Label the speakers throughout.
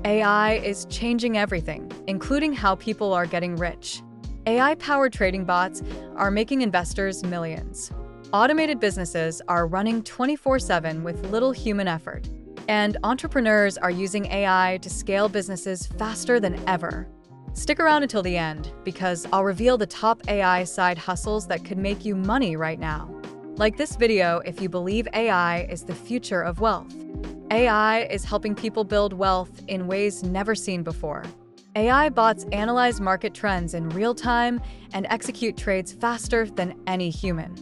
Speaker 1: AI is changing everything, including how people are getting rich. AI-powered trading bots are making investors millions. Automated businesses are running 24/7 with little human effort. And entrepreneurs are using AI to scale businesses faster than ever. Stick around until the end, because I'll reveal the top AI side hustles that could make you money right now. Like this video if you believe AI is the future of wealth. AI is helping people build wealth in ways never seen before. AI bots analyze market trends in real time and execute trades faster than any human.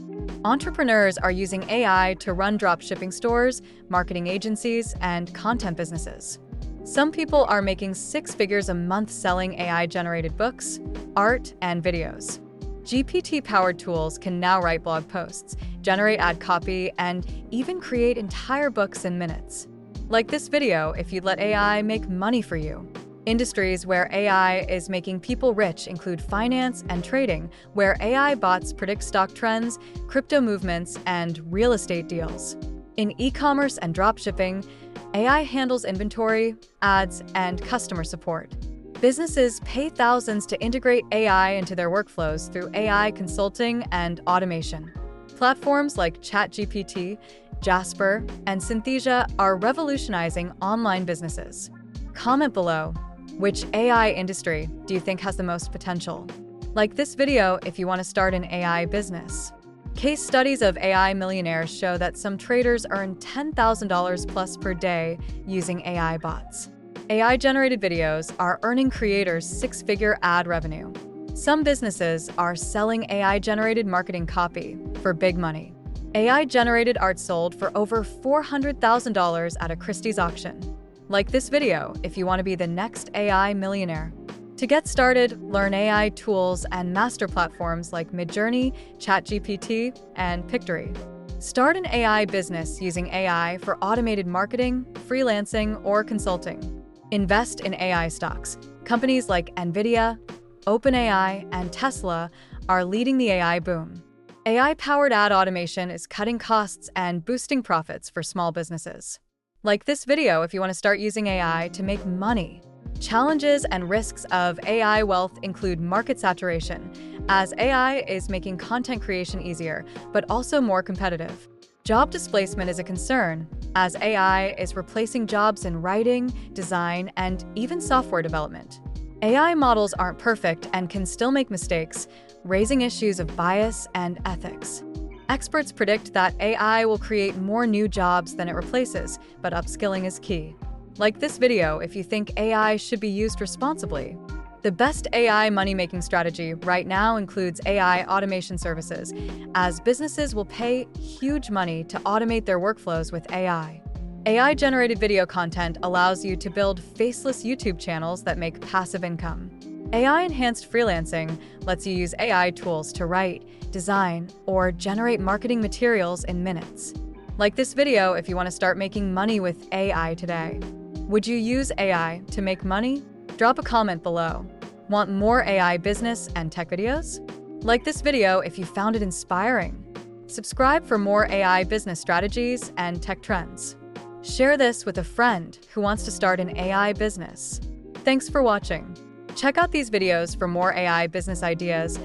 Speaker 1: Entrepreneurs are using AI to run dropshipping stores, marketing agencies, and content businesses. Some people are making six figures a month selling AI-generated books, art, and videos. GPT-powered tools can now write blog posts, generate ad copy, and even create entire books in minutes. Like this video if you'd let AI make money for you. Industries where AI is making people rich include finance and trading, where AI bots predict stock trends, crypto movements, and real estate deals. In e-commerce and dropshipping, AI handles inventory, ads, and customer support. Businesses pay thousands to integrate AI into their workflows through AI consulting and automation. Platforms like ChatGPT, Jasper, and Synthesia are revolutionizing online businesses. Comment below, which AI industry do you think has the most potential? Like this video if you want to start an AI business. Case studies of AI millionaires show that some traders earn $10,000 plus per day using AI bots. AI-generated videos are earning creators six-figure ad revenue. Some businesses are selling AI-generated marketing copy for big money. AI-generated art sold for over $400,000 at a Christie's auction. Like this video if you want to be the next AI millionaire. To get started, learn AI tools and master platforms like Midjourney, ChatGPT, and Pictory. Start an AI business using AI for automated marketing, freelancing, or consulting. Invest in AI stocks. Companies like NVIDIA, OpenAI, and Tesla are leading the AI boom. AI-powered ad automation is cutting costs and boosting profits for small businesses. Like this video if you want to start using AI to make money. Challenges and risks of AI wealth include market saturation, as AI is making content creation easier, but also more competitive. Job displacement is a concern, as AI is replacing jobs in writing, design, and even software development. AI models aren't perfect and can still make mistakes, raising issues of bias and ethics. Experts predict that AI will create more new jobs than it replaces, but upskilling is key. Like this video if you think AI should be used responsibly. The best AI money-making strategy right now includes AI automation services, as businesses will pay huge money to automate their workflows with AI. AI-generated video content allows you to build faceless YouTube channels that make passive income. AI-enhanced freelancing lets you use AI tools to write, design, or generate marketing materials in minutes. Like this video if you want to start making money with AI today. Would you use AI to make money? Drop a comment below. Want more AI business and tech videos? Like this video if you found it inspiring. Subscribe for more AI business strategies and tech trends. Share this with a friend who wants to start an AI business. Thanks for watching. Check out these videos for more AI business ideas,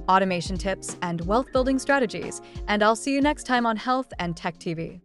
Speaker 1: automation tips, and wealth building strategies, and I'll see you next time on Health and Tech TV.